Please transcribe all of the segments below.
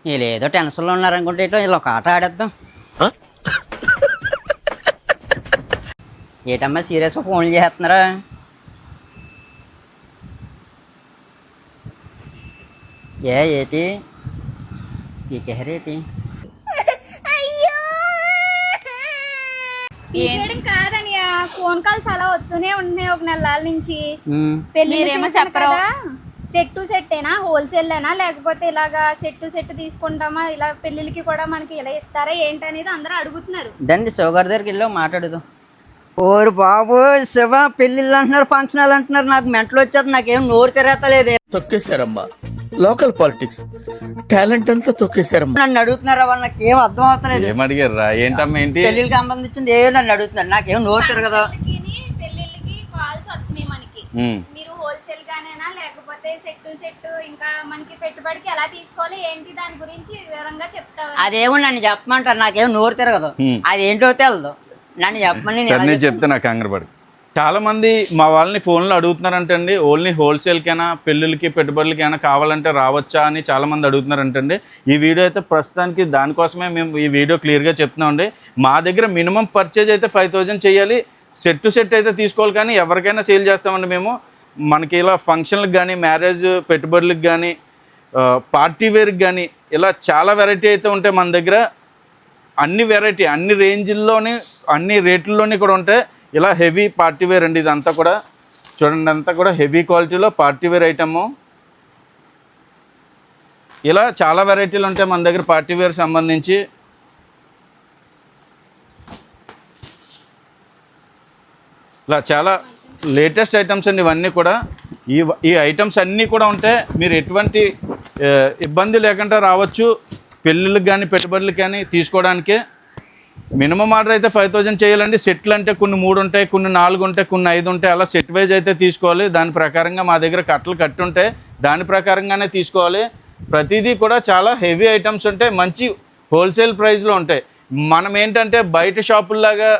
వీళ్ళేదో టెన్షన్లో ఉన్నారనుకుంటే ఇట్లా వీళ్ళు ఒక ఆట ఆడేద్దాం. ఏటమ్మా సీరియస్గా ఫోన్లు చేస్తున్నారా? ఏటి పీకేరేటి? పీకేయడం కాదని ఫోన్ కాల్స్ అలా వస్తూనే ఉంటున్నాయి ఒక నెలల నుంచి. మీరేమో చెప్పరు. సెట్ టు సెట్టేనా, హోల్సేల్ ఏనా, లేకపోతే ఇలాగా సెట్ టు సెట్ తీసుకుంటామా, ఇలా పెళ్ళిళ్ళకి కూడా మనకి ఇలా ఇస్తారా ఏంటి అనేది అందరూ అడుగుతున్నారు. దండి శివగారి దగ్గరికి వెళ్ళి మాట్లాడుదాం. ఓరు బాబు శివ, పెళ్ళిళ్ళు అంటున్నారు, ఫంక్షన్లు అంటున్నారు, నాకు మెంటలు వచ్చేది, నాకేం నోరు తిరగలేదు. తొక్కేశారమ్మా లోకల్ పాలిటిక్స్, టాలెంట్ అంతా తొక్కేశారమ్మా. నన్ను అడుగుతున్నారా వాళ్ళు, నాకు ఏం అర్థం అవుతలేదు. ఏమడిగారా? ఏంటమ్మా ఏంటి? పెళ్ళిళ్ళకి సంబంధించింది ఏమో నన్ను అడుగుతున్నారు, నాకేం నోరు తిరగదు. పెళ్ళిళ్ళకి కాల్స్ వస్తున్నాయి మనకి, మీరు హోల్సేల్ గానేనా లేకపోతే సెట్ టు సెట్, ఇంకా మనకి పెట్టుబడికి ఎలా తీసుకోవాలి ఏంటి దాని గురించి వివరంగా చెప్తావా? అదేమో నన్ను చెప్పమంటారు, నాకేం నోరు తిరగదు, అదేంటో తెలదు, నన్ను చెప్పమని. నేను చెప్తే నాకు కంగారు పడు. చాలా మంది మా వాళ్ళని ఫోన్లో అడుగుతున్నారంటండి, ఓన్లీ హోల్సేల్కైనా పెళ్ళిళ్ళకి పెట్టుబడులకైనా కావాలంటే రావచ్చా అని చాలా మంది అడుగుతున్నారంటండి. ఈ వీడియో అయితే ప్రస్తుతానికి దానికోసమే మేము ఈ వీడియో క్లియర్గా చెప్తున్నామండి. మా దగ్గర మినిమం పర్చేజ్ అయితే 5,000 చేయాలి, సెట్ టు సెట్ అయితే తీసుకోవాలి. కానీ ఎవరికైనా సేల్ చేస్తామండి మేము. మనకి ఇలా ఫంక్షన్లకు కానీ, మ్యారేజ్ పెట్టుబడులకు కానీ, పార్టీ వేర్కి కానీ ఇలా చాలా వెరైటీ అయితే ఉంటాయి మన దగ్గర. అన్ని వెరైటీ, అన్ని రేంజ్ల్లోని, అన్ని రేట్లలోని కూడా ఉంటాయి. ఇలా హెవీ పార్టీ వేర్ అండి, ఇదంతా కూడా చూడండి, అంతా కూడా హెవీ క్వాలిటీలో పార్టీ వేర్ ఐటము. ఇలా చాలా వెరైటీలు ఉంటాయి మన దగ్గర పార్టీ వేర్ సంబంధించి. ఇలా చాలా లేటెస్ట్ ఐటమ్స్ అండి ఇవన్నీ కూడా. ఈ ఐటమ్స్ అన్నీ కూడా ఉంటే మీరు ఎటువంటి ఇబ్బంది లేకుండా రావచ్చు పెళ్ళిళ్ళకి కానీ పెట్టుబడులకు కానీ తీసుకోవడానికి. మినిమం ఆర్డర్ అయితే 5,000 చేయాలండి. సెట్లు అంటే కొన్ని 3 ఉంటాయి, కొన్ని 4 ఉంటాయి, కొన్ని 5 ఉంటాయి, అలా సెట్ వైజ్ అయితే తీసుకోవాలి. దాని ప్రకారంగా మా దగ్గర కట్టలు కట్టి ఉంటాయి, దాని ప్రకారంగానే తీసుకోవాలి. ప్రతిదీ కూడా చాలా హెవీ ఐటమ్స్ ఉంటాయి, మంచి హోల్సేల్ ప్రైస్లో ఉంటాయి. మనం ఏంటంటే బయట షాపుల్లాగా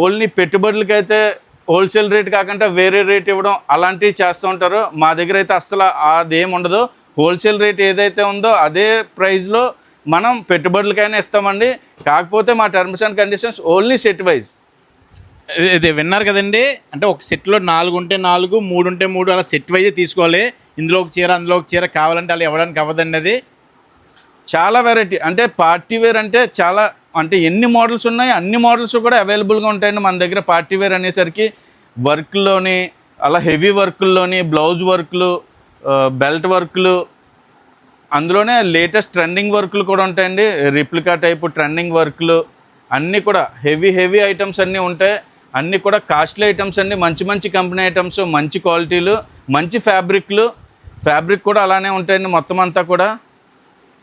ఓన్లీ పెట్టుబడులకైతే హోల్సేల్ రేట్ కాకుండా వేరే రేట్ ఇవ్వడం అలాంటివి చేస్తూ ఉంటారు. మా దగ్గర అయితే అస్సలు అదేం ఉండదు. హోల్సేల్ రేట్ ఏదైతే ఉందో అదే ప్రైస్లో మనం పెట్టుబడులకైనా ఇస్తామండి. కాకపోతే మా terms and conditions only set wise. ఇది విన్నారు కదండి, అంటే ఒక సెట్లో 4 ఉంటే 4, 3 ఉంటే 3 అలా సెట్ వైజే తీసుకోవాలి. ఇందులో ఒక చీర, అందులో ఒక చీర కావాలంటే అలా ఇవ్వడానికి అవ్వదండి. అది చాలా వెరైటీ అంటే పార్టీ వేర్ అంటే చాలా, అంటే ఎన్ని మోడల్స్ ఉన్నాయి అన్ని మోడల్స్ కూడా అవైలబుల్గా ఉంటాయండి మన దగ్గర. పార్టీ వేర్ అనేసరికి వర్క్లోని, అలా హెవీ వర్కుల్లోని, బ్లౌజ్ వర్క్లు, బెల్ట్ వర్క్లు, అందులోనే లేటెస్ట్ ట్రెండింగ్ వర్క్లు కూడా ఉంటాయండి. రిప్లికా టైపు ట్రెండింగ్ వర్క్లు అన్నీ కూడా హెవీ ఐటమ్స్ అన్నీ ఉంటాయి. అన్నీ కూడా కాస్ట్లీ ఐటమ్స్ అండి, మంచి కంపెనీ ఐటమ్స్, మంచి క్వాలిటీలు, మంచి ఫ్యాబ్రిక్ కూడా అలానే ఉంటాయండి మొత్తం అంతా కూడా.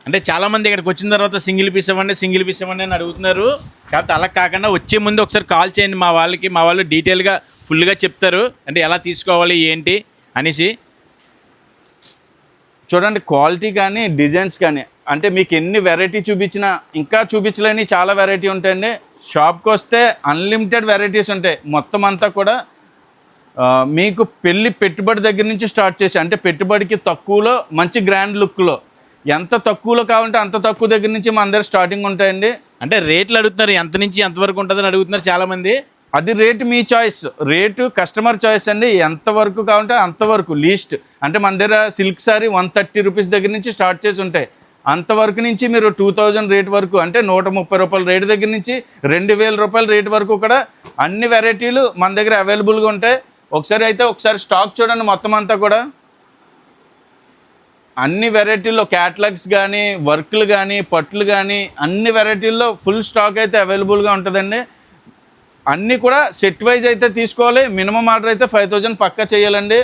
అంటే చాలామంది ఇక్కడికి వచ్చిన తర్వాత సింగిల్ పీస్ ఇవ్వండి అని అడుగుతున్నారు. కాకపోతే అలా కాకుండా వచ్చే ముందు ఒకసారి కాల్ చేయండి మా వాళ్ళకి. మా వాళ్ళు డీటెయిల్గా ఫుల్గా చెప్తారు, అంటే ఎలా తీసుకోవాలి ఏంటి అనేసి. చూడండి క్వాలిటీ కానీ డిజైన్స్ కానీ, అంటే మీకు ఎన్ని వెరైటీ చూపించినా ఇంకా చూపించలేని చాలా వెరైటీ ఉంటాయండి. షాప్కి వస్తే అన్లిమిటెడ్ వెరైటీస్ ఉంటాయి మొత్తం అంతా కూడా. మీకు పెట్టుబడి దగ్గర నుంచి స్టార్ట్ చేసి, అంటే పెట్టుబడికి తక్కువలో మంచి గ్రాండ్ లుక్లో, ఎంత తక్కువలో కావాలంటే అంత తక్కువ దగ్గర నుంచి మన దగ్గర స్టార్టింగ్ ఉంటాయండి. అంటే రేట్లు అడుగుతున్నారు, ఎంత నుంచి ఎంతవరకు ఉంటుందని అడుగుతున్నారు చాలామంది. అది రేటు మీ చాయిస్, రేటు కస్టమర్ చాయిస్ అండి. ఎంతవరకు కావాలంటే అంతవరకు లీస్ట్. అంటే మన దగ్గర సిల్క్ సారీ 130 రూపీస్ దగ్గర నుంచి స్టార్ట్ చేసి ఉంటాయి. అంతవరకు నుంచి మీరు 2,000 రేట్ వరకు, అంటే 130 రూపాయల రేటు దగ్గర నుంచి 2,000 రూపాయల రేటు వరకు కూడా అన్ని వెరైటీలు మన దగ్గర అవైలబుల్గా ఉంటాయి. ఒకసారి స్టాక్ చూడండి మొత్తం అంతా కూడా. అన్ని వెరైటీల్లో క్యాటలాగ్స్ కానీ, వర్క్లు కానీ, పట్లు కానీ అన్ని వెరైటీల్లో ఫుల్ స్టాక్ అయితే అవైలబుల్గా ఉంటుందండి. అన్నీ కూడా సెట్ వైజ్ అయితే తీసుకోవాలి. మినిమం ఆర్డర్ అయితే 5,000 పక్కా చేయాలండి.